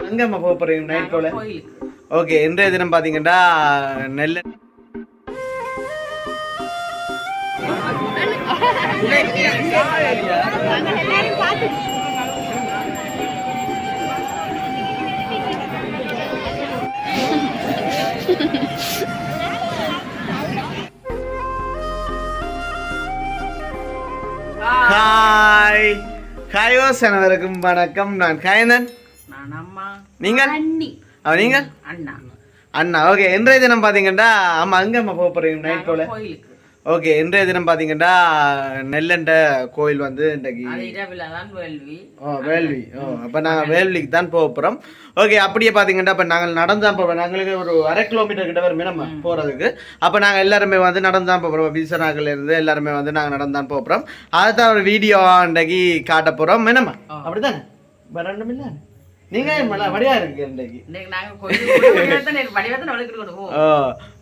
எங்கம்மா போக போறீங்க நைட் போல? ஓகே, இன்றைய தினம் பாத்தீங்கன்னா நெல்ல ஹாய் ஹாயோஸ் அனைவருக்கும் வணக்கம். நான் காயந்தன். நீங்கள்? நீங்கள் அண்ணா. ஓகே, இன்றைய தினம் பாத்தீங்கன்னா ஆமா எங்கம்மா போக போறீங்க நைட் போல? ஓகே, இன்றைய தினம் பாத்தீங்கன்னா நெல்லண்ட கோயில் வந்து இன்றைக்கு வேள்வி. அப்ப நாங்க வேள்விக்கு தான் போக போறோம். ஓகே, அப்படியே பாத்தீங்கன்னா இப்ப நாங்கள் நடந்தான் போறோம். நாங்களுக்கு ஒரு 1/2 கிலோமீட்டர் கிட்ட வரும் நம்ம போறதுக்கு. அப்ப நாங்க எல்லாருமே வந்து நடந்தான் போறோம். பீசனாகல இருந்து எல்லாருமே வந்து நாங்க நடந்தான் போறோம். அதுதான் ஒரு வீடியோ இன்றைக்கு காட்ட போறோம். என்னம்மா அப்படித்தானே? வரணும் இல்ல நீங்க வடியா இருக்கு இன்றைக்கு.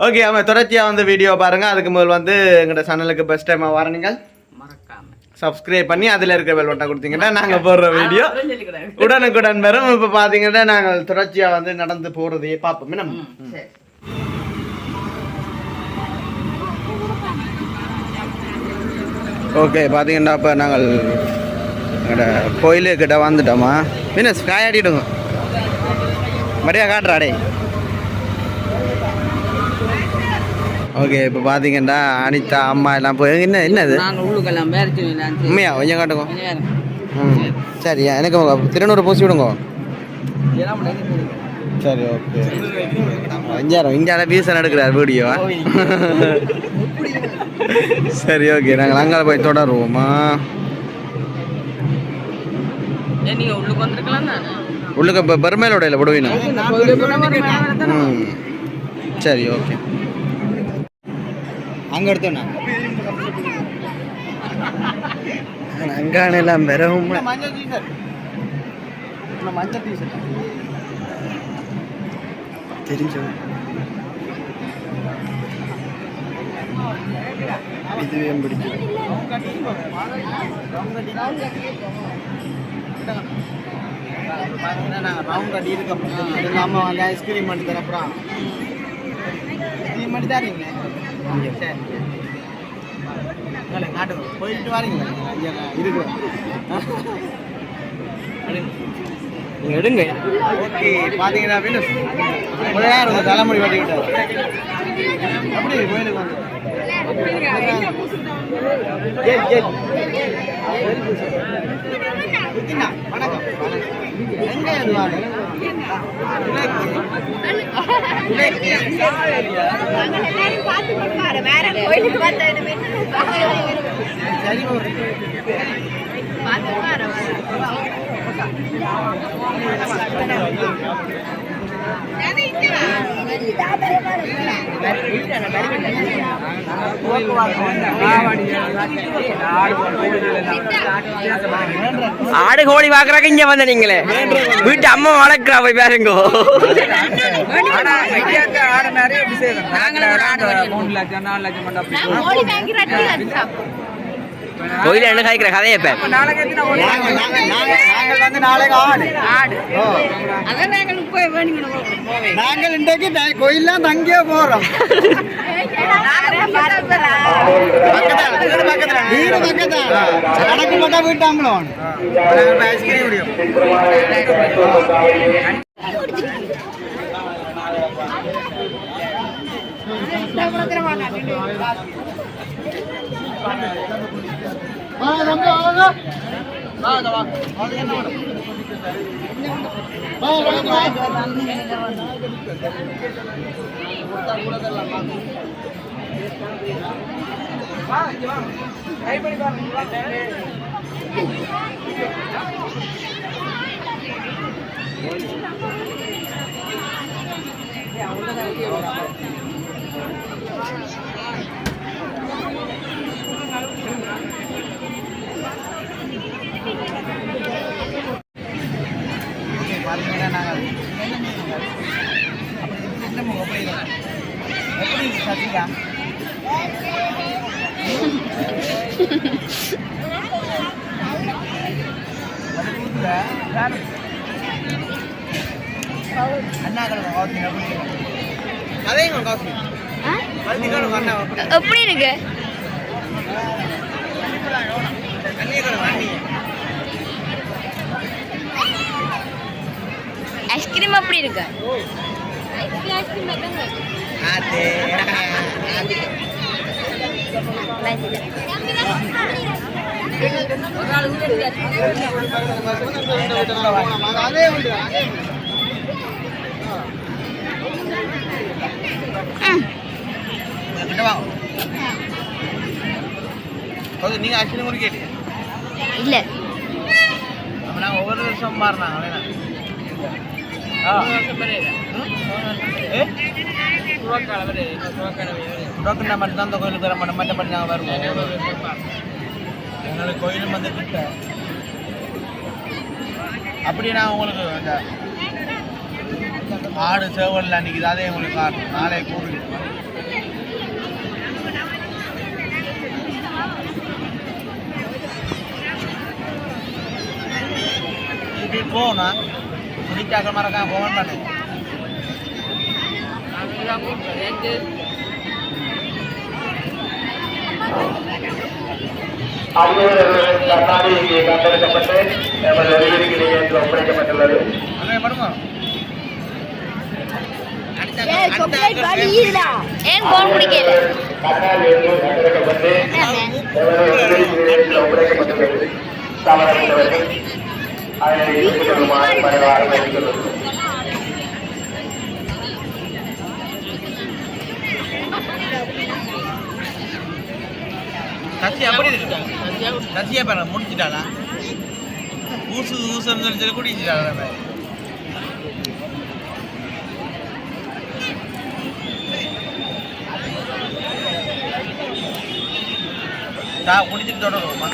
ஓகே, ஆமா தொடர்ச்சியா வந்து வீடியோ பாருங்க. அதுக்கு முதல் வந்து எங்களோட சேனலுக்கு பெஸ்ட் டைமா வர நீங்கள் சப்ஸ்கிரைப் பண்ணி அதுல இருக்க பெல் பட்டன் கொடுத்தீங்கன்னா நாங்க போடுற வீடியோ உடனுக்குடன் வரும். இப்ப பாத்தீங்கன்னா நாங்கள் தொடர்ச்சியா வந்து நடந்து போறதையே பார்ப்போம். நம்ம ஓகே, பாத்தீங்கன்னா இப்ப நாங்கள் கோயிலுக்கிட்ட வந்துட்டோமா? மீனஸ் காயாடிடுங்க மரியா காட்டுறாடே. ஓகே, இப்போ பார்த்தீங்கன்னா அனிதா அம்மா எல்லாம் போய் என்னது உண்மையா கொஞ்சம் காட்டுங்க. சரியா, எனக்கு திருநூறு பூசி விடுங்க. சரி, ஓகே. இந்தியாவில் பீசன் எடுக்கிறார் வீடியோவா? சரி, ஓகே, நாங்கள் அங்கே போய் தொடருவோமா? உள்ளுக்கு இப்போ பெருமையிலோடையில் விடுவீங்க. சரி, ஓகே. அங்கே எடுத்தோண்ணா அங்கான எல்லாம் பெறவும் தெரிஞ்ச இதுவே பிடிக்கும். நாங்கள் ரவுண்ட் கட்டி இருக்கோம். இல்லாமல் வந்து ஐஸ்கிரீம் பண்ணி தரப்புறோம். ஐஸ்கிரீம் பண்ணி தரீங்க? சரி, காட்டுங்க. போயிட்டு வரீங்க இருக்கிறோம். நீங்கள் எடுங்க. ஓகே, பார்த்தீங்கன்னா வேணும் தலைமுடி வெட்டிக்கிட்டார். அப்படி கோயிலுக்கு வந்து வணக்கம். எங்க எழுதுவாங்க? ஆடு கோழி பாக்குறாங்க இங்க வந்த நீங்களே வீட்டு அம்மா வளர்க்குறா போய் பாருங்க. கோயில என்ன காய்க்கிற கதையை நாங்கள் இன்றைக்கு கோயிலாம் தங்கியே போறோம். வீடு பக்கத்தான் நடக்க மாட்டா வீட்டாங்களோ அண்ணா கழுவ காசு அதே காசு அண்ணா எப்படி இருக்கு ஐஸ்கிரீம் எப்படி இருக்கு நீங்க ஐஸ்கிரீம் ஒரு கேட்டீங்க இல்ல அப்ப நான் ஒவ்வொரு வருஷம் மாறினாங்க மட்டும்தான் அந்த கோயிலுக்கு வர மாட்டோம் மற்றபடி நாங்கள் வருவோம் எங்களுக்கு கோயிலும் வந்து கிட்ட அப்படியே நான் உங்களுக்கு அந்த ஆடு சேவல் அன்னைக்கு அதே உங்களுக்கு காட்டணும் நாளை கூறு இப்படி போனா முடிச்சாக்க மறக்காம போவேன் பண்ணு கண்ணாடி இங்கே கண்டெடுக்கப்பட்டு நமது வருகிறீர்களே என்று ஒப்படைக்கப்பட்டுள்ளது. ஏன் போன் பிடிக்கல கண்ணாடி என்று கண்டெடுக்கப்பட்டு நமது வருகிறீர்களே என்று ஒப்படைக்கப்பட்டுள்ளது. தவறவிட்டவர்கள் அதனை ஏற்றுக்கொள்ளுமாறு பணிவாக வேண்டியுள்ளது. கட்சி அப்படி இருக்கு கட்சியா பாரு முடிச்சிட்டாளா ஊசுன்னு சொல்லி குடிச்சிட்டாளா குடிச்சிட்டு தொடருவோமா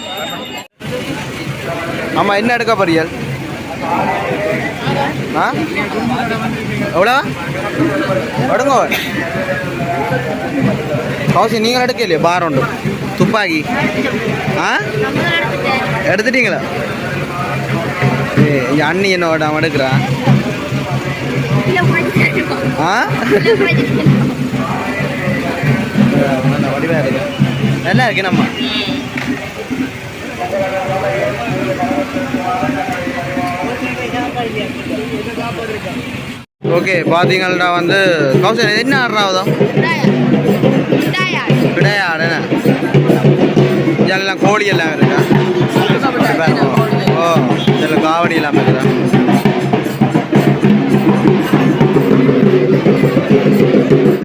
ஆமா என்ன எடுக்க போறீர்கள் ஆ எவ்வளோ எடுங்க கௌசி நீங்கள் எடுக்கலையே பார் உண்டு துப்பாக்கி ஆ எடுத்துட்டீங்களா என் அண்ணி என்னோட அவன் எடுக்கிறான் ஆ வடிவாக இருக்கு நல்லா இருக்கு நம்ம ஓகே பார்த்தீங்கன்னா வந்து கௌசல் என்ன ஆடுறாவதோ கிடையாது இதெல்லாம் கோழி எல்லாம் இருக்கா ஓ இதில் காவடி எல்லாம் இருக்குதா